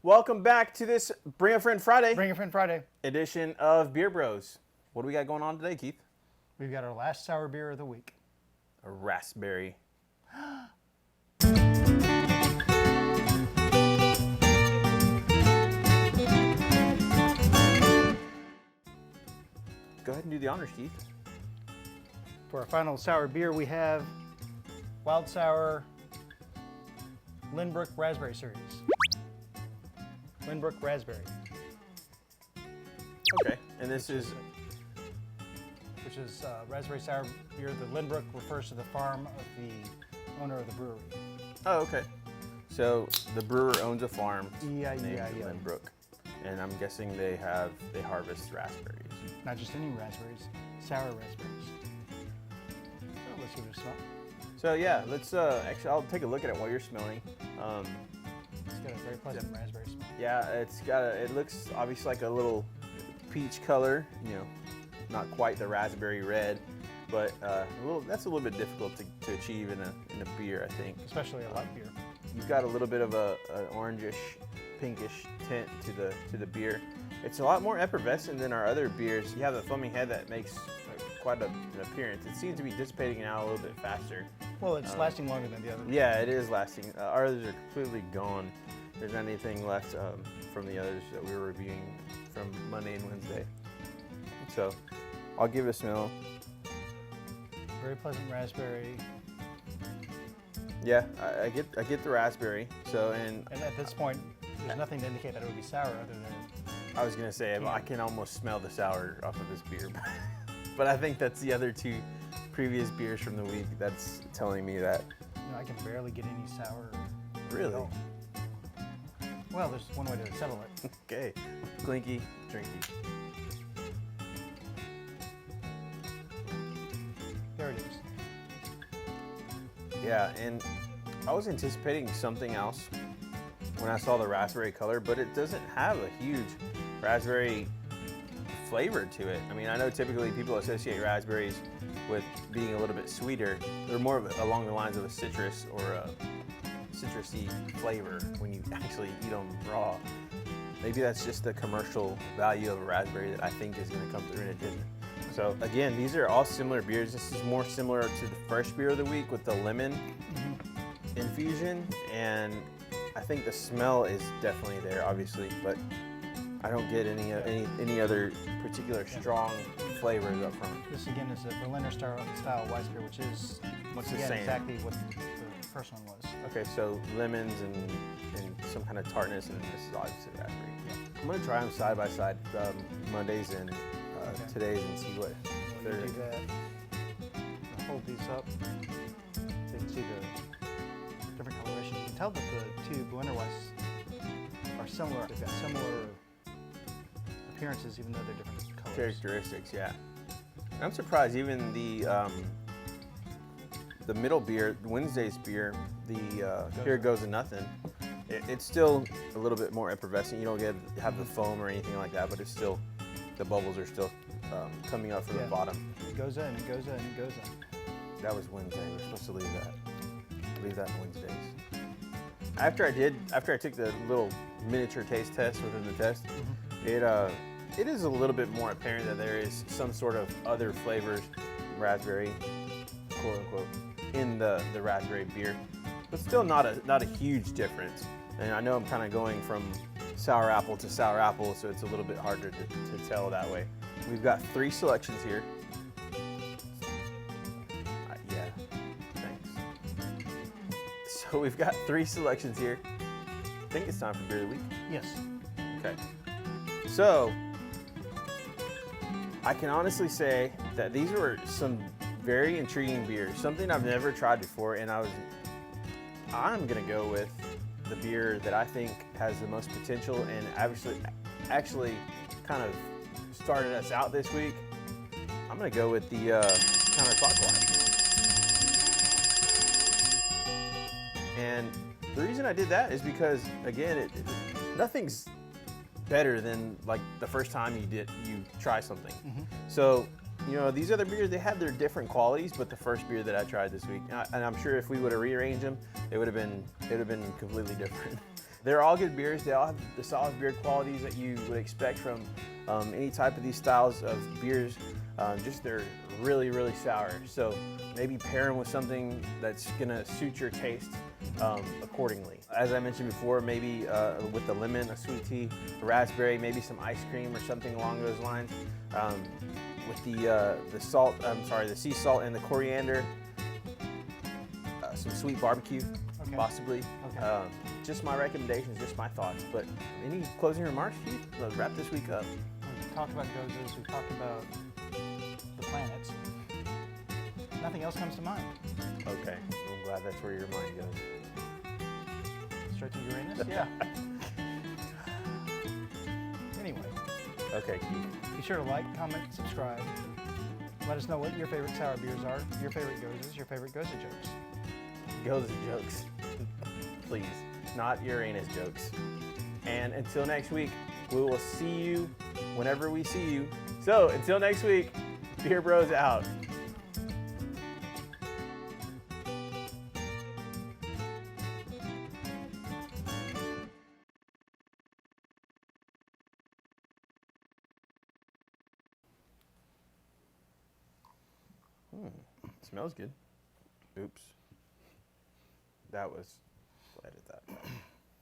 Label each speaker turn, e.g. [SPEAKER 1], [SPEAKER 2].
[SPEAKER 1] Welcome back to this Bring a Friend Friday.
[SPEAKER 2] Bring a Friend Friday
[SPEAKER 1] edition of Beer Bros. What do we got going on today, Keith?
[SPEAKER 2] We've got our last sour beer of the week.
[SPEAKER 1] A raspberry. Go ahead and do the honors, Keith.
[SPEAKER 2] For our final sour beer, we have Wild Sour Lynnbrook Raspberry Series. Lynnbrook Raspberry.
[SPEAKER 1] Okay, and this is...
[SPEAKER 2] Which is raspberry sour beer. The Lynnbrook refers to the farm of the owner of the brewery.
[SPEAKER 1] Oh, okay. So the brewer owns a farm named
[SPEAKER 2] Yeah.
[SPEAKER 1] Lynnbrook. And I'm guessing they harvest raspberries.
[SPEAKER 2] Not just any raspberries, sour raspberries. So let's give it a smell.
[SPEAKER 1] So yeah, let's actually I'll take a look at it while you're smelling.
[SPEAKER 2] It's got a very pleasant raspberry smell.
[SPEAKER 1] Yeah, it looks obviously like a little peach color, you know, not quite the raspberry red, but that's a little bit difficult to achieve in a beer, I think.
[SPEAKER 2] Especially a light beer.
[SPEAKER 1] You've got a little bit of an orangish, pinkish tint to the beer. It's a lot more effervescent than our other beers. You have the foaming head that makes quite an appearance. It seems to be dissipating out a little bit faster.
[SPEAKER 2] Well, it's lasting longer than the other.
[SPEAKER 1] Yeah, it is lasting. Our others are completely gone. There's not anything left from the others that we were reviewing from Monday and Wednesday. So I'll give it a smell.
[SPEAKER 2] Very pleasant raspberry.
[SPEAKER 1] Yeah, I get the raspberry. So and
[SPEAKER 2] at this point, there's nothing to indicate that it would be sour other than.
[SPEAKER 1] I was gonna say I can almost smell the sour off of this beer, but I think that's the other two previous beers from the week that's telling me that.
[SPEAKER 2] I can barely get any sour.
[SPEAKER 1] Really?
[SPEAKER 2] Well, there's one way to settle it.
[SPEAKER 1] Okay, clinky, drinky.
[SPEAKER 2] There it is.
[SPEAKER 1] Yeah, and I was anticipating something else when I saw the raspberry color, but it doesn't have a huge raspberry flavor to it. I mean, I know typically people associate raspberries with being a little bit sweeter. They're more along the lines of a citrus or a citrusy flavor when you actually eat them raw. Maybe that's just the commercial value of a raspberry that I think is going to come through, and it didn't. So again, these are all similar beers. This is more similar to the first beer of the week with the lemon infusion, and I think the smell is definitely there, obviously, but I don't get any other particular strong flavors up front.
[SPEAKER 2] This again is a Berliner style Weiss beer, which is
[SPEAKER 1] What's the same?
[SPEAKER 2] Exactly what the first one was.
[SPEAKER 1] Okay, so lemons and some kind of tartness, and this is obviously raspberry. Yeah. I'm gonna try them side by side, Mondays and today's, and see what they're.
[SPEAKER 2] Do that. I'll hold these up so you can see the different colorations. You can tell that the two Berliner Weiss are similar. They've got similar appearances, even though they're different colors.
[SPEAKER 1] Characteristics, yeah. And I'm surprised even the middle beer, Wednesday's beer, the Here Goes to Nothing, it's still a little bit more effervescent. You don't have the foam or anything like that, but it's still, the bubbles are still coming up from the bottom.
[SPEAKER 2] It goes in, it goes in, it goes in.
[SPEAKER 1] That was Wednesday. We're supposed to leave that on Wednesdays. After I took the little miniature taste test within the test, it is a little bit more apparent that there is some sort of other flavors, raspberry, quote unquote, in the raspberry beer, but still not a huge difference. And I know I'm kind of going from sour apple to sour apple, so it's a little bit harder to tell that way. We've got 3 selections here. Yeah, thanks. So we've got 3 selections here. I think it's time for beer of the week.
[SPEAKER 2] Yes.
[SPEAKER 1] Okay. So I can honestly say that these were some very intriguing beers, something I've never tried before, and I'm gonna go with the beer that I think has the most potential and actually kind of started us out this week. I'm gonna go with the counterclockwise. And the reason I did that is because, again, nothing's better than like the first time you try something. So, you know, these other beers, they have their different qualities, but the first beer that I tried this week, and I'm sure if we would have rearranged them, it would have been completely different. They're all good beers. They all have the solid beer qualities that you would expect from any type of these styles of beers. Just they're really, really sour. So maybe pair them with something that's gonna suit your taste accordingly. As I mentioned before, maybe with the lemon, a sweet tea, a raspberry, maybe some ice cream or something along those lines. With the salt, the sea salt and the coriander, some sweet barbecue, possibly.
[SPEAKER 2] Okay.
[SPEAKER 1] Just my recommendations, just my thoughts. But any closing remarks, Keith? Let's wrap this week up.
[SPEAKER 2] We've talked about gozas, we've talked about the planets. Nothing else comes to mind.
[SPEAKER 1] Okay, well, I'm glad that's where your mind goes.
[SPEAKER 2] Straight to Uranus? Yeah. Anyway.
[SPEAKER 1] Okay, Keith.
[SPEAKER 2] Be sure to like, comment, subscribe. Let us know what your favorite sour beers are, your favorite gozas, your favorite goza jokes.
[SPEAKER 1] Goza jokes. Please, not Uranus jokes. And until next week, we will see you whenever we see you. So until next week, Beer Bros out. Smells good. Oops. That was, I'll edit that.